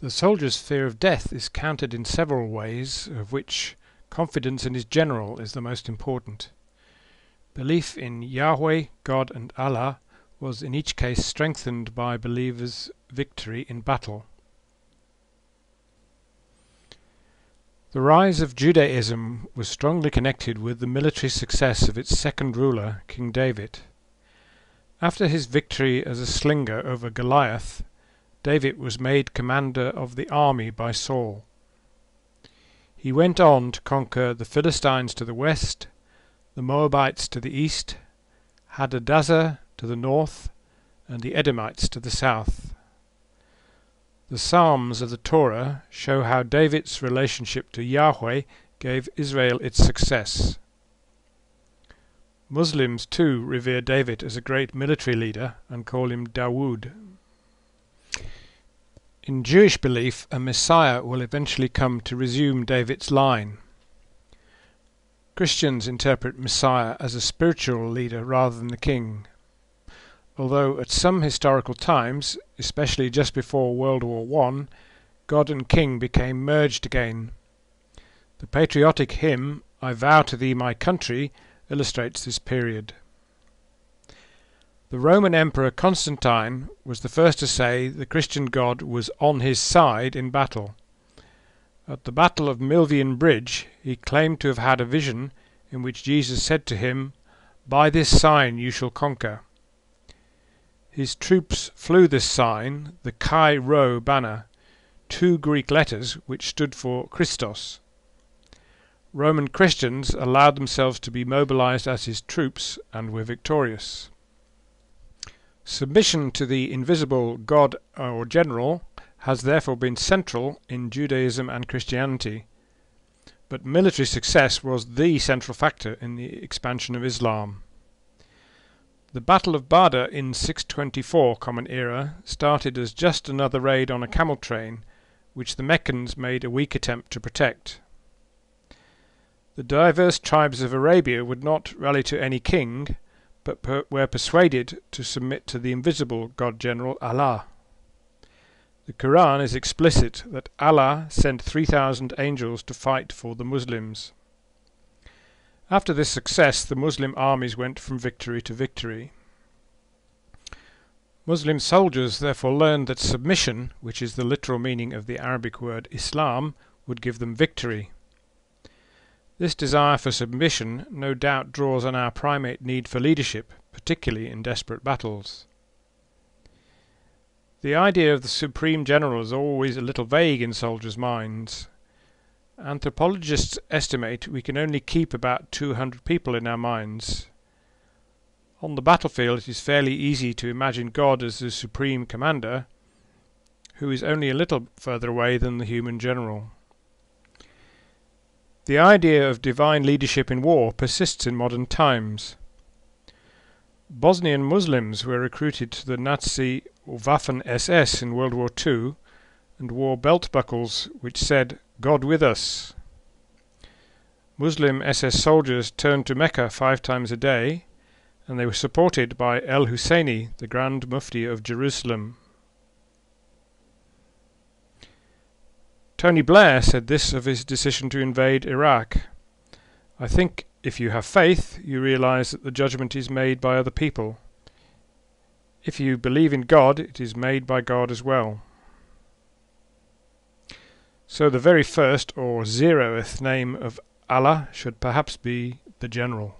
The soldier's fear of death is countered in several ways, of which confidence in his general is the most important. Belief in Yahweh, God and Allah was in each case strengthened by believers' victory in battle. The rise of Judaism was strongly connected with the military success of its second ruler, King David. After his victory as a slinger over Goliath, David was made commander of the army by Saul. He went on to conquer the Philistines to the west, the Moabites to the east, Hadadezer to the north, and the Edomites to the south. The Psalms of the Torah show how David's relationship to Yahweh gave Israel its success. Muslims too revere David as a great military leader and call him Dawood. In Jewish belief, a Messiah will eventually come to resume David's line. Christians interpret Messiah as a spiritual leader rather than the king, although at some historical times, especially just before World War I, God and king became merged again. The patriotic hymn, "I Vow to Thee My Country," illustrates this period. The Roman Emperor Constantine was the first to say the Christian God was on his side in battle. At the Battle of Milvian Bridge he claimed to have had a vision in which Jesus said to him, "By this sign you shall conquer." His troops flew this sign, the Chi Rho banner, two Greek letters which stood for Christos. Roman Christians allowed themselves to be mobilized as his troops and were victorious. Submission to the invisible God or general has therefore been central in Judaism and Christianity, but military success was the central factor in the expansion of Islam. The Battle of Badr in 624 Common Era started as just another raid on a camel train, which the Meccans made a weak attempt to protect. The diverse tribes of Arabia would not rally to any king, but were persuaded to submit to the invisible God-General Allah. The Quran is explicit that Allah sent 3,000 angels to fight for the Muslims. After this success, the Muslim armies went from victory to victory. Muslim soldiers therefore learned that submission, which is the literal meaning of the Arabic word Islam, would give them victory. This desire for submission no doubt draws on our primate need for leadership, particularly in desperate battles. The idea of the supreme general is always a little vague in soldiers' minds. Anthropologists estimate we can only keep about 200 people in our minds. On the battlefield it is fairly easy to imagine God as the supreme commander, who is only a little further away than the human general. The idea of divine leadership in war persists in modern times. Bosnian Muslims were recruited to the Nazi Waffen-SS in World War II and wore belt buckles which said, "God with us." Muslim SS soldiers turned to Mecca 5 times a day, and they were supported by El-Husseini, the Grand Mufti of Jerusalem. Tony Blair said this of his decision to invade Iraq: "I think if you have faith, you realize that the judgment is made by other people. If you believe in God, it is made by God as well." So the very first or 0th name of Allah should perhaps be the General.